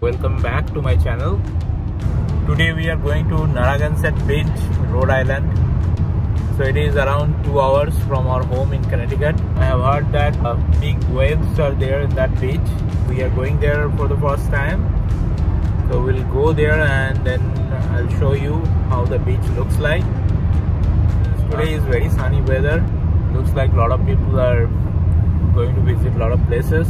Welcome back to my channel. Today we are going to Narragansett Beach, Rhode Island. So it is around 2 hours from our home in Connecticut. I have heard that big waves are there in that beach. We are going there for the first time. So we'll go there and then I'll show you how the beach looks like. Today is very sunny weather. Looks like a lot of people are going to visit a lot of places.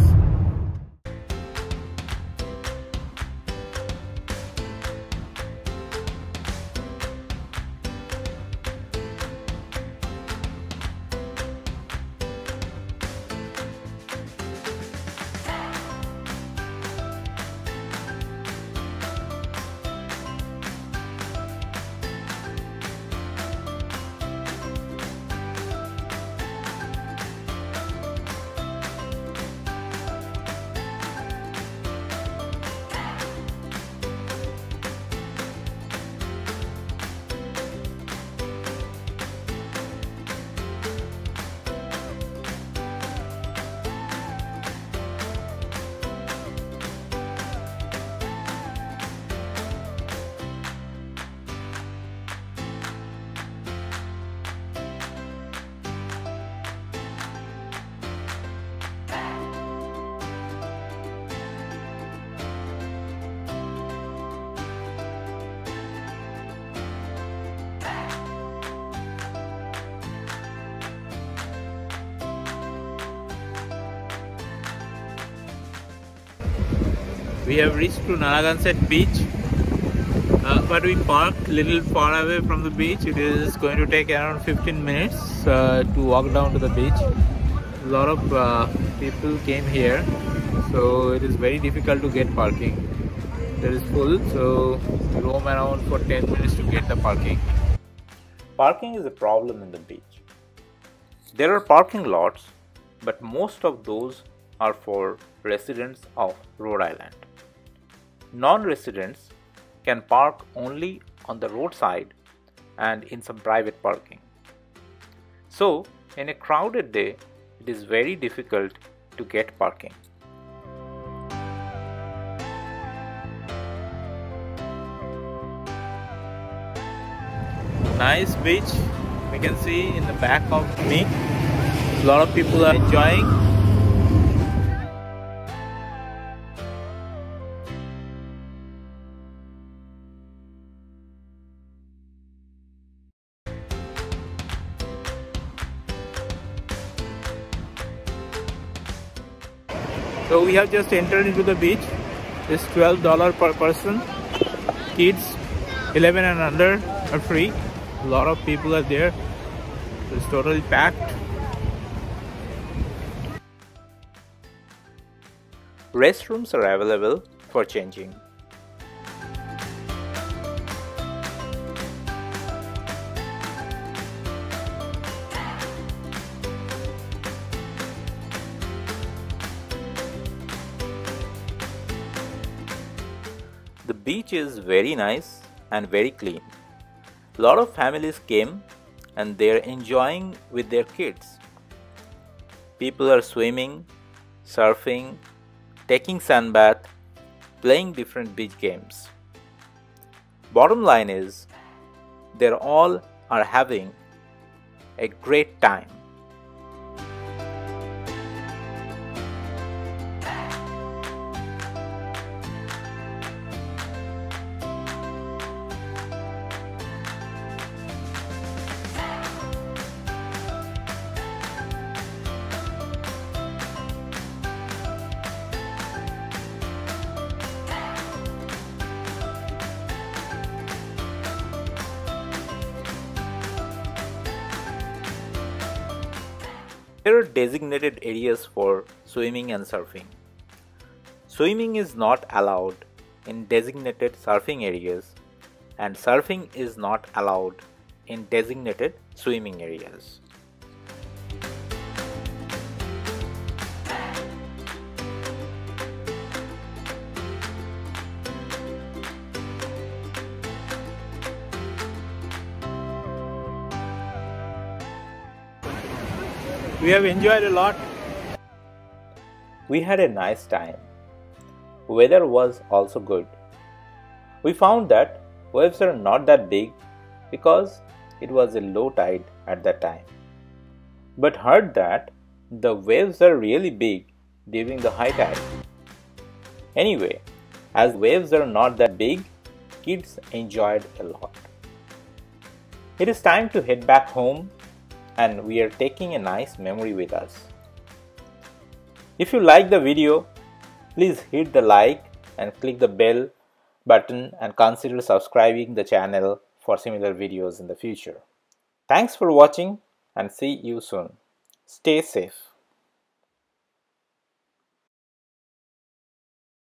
We have reached to Narragansett Beach, but we parked a little far away from the beach. It is going to take around 15 minutes to walk down to the beach. A lot of people came here, so it is very difficult to get parking. It is full, so we roam around for 10 minutes to get the parking. Parking is a problem in the beach. There are parking lots, but most of those are for residents of Rhode Island. Non-residents can park only on the roadside and in some private parking. So, in a crowded day, it is very difficult to get parking. Nice beach, we can see in the back of me. A lot of people are enjoying. So we have just entered into the beach. It's $12 per person. Kids 11 and under are free. A lot of people are there. It's totally packed. Restrooms are available for changing. The beach is very nice and very clean. A lot of families came and they are enjoying with their kids. People are swimming, surfing, taking sunbath, playing different beach games. Bottom line is, they all are having a great time. There are designated areas for swimming and surfing. Swimming is not allowed in designated surfing areas, and surfing is not allowed in designated swimming areas. We have enjoyed a lot. We had a nice time. weather was also good. We found that waves are not that big because it was a low tide at that time, but heard that the waves are really big during the high tide. Anyway, as waves are not that big, kids enjoyed a lot. It is time to head back home, and we are taking a nice memory with us. If you like the video, please hit the like and click the bell button and consider subscribing the channel for similar videos in the future. Thanks for watching and see you soon. Stay safe.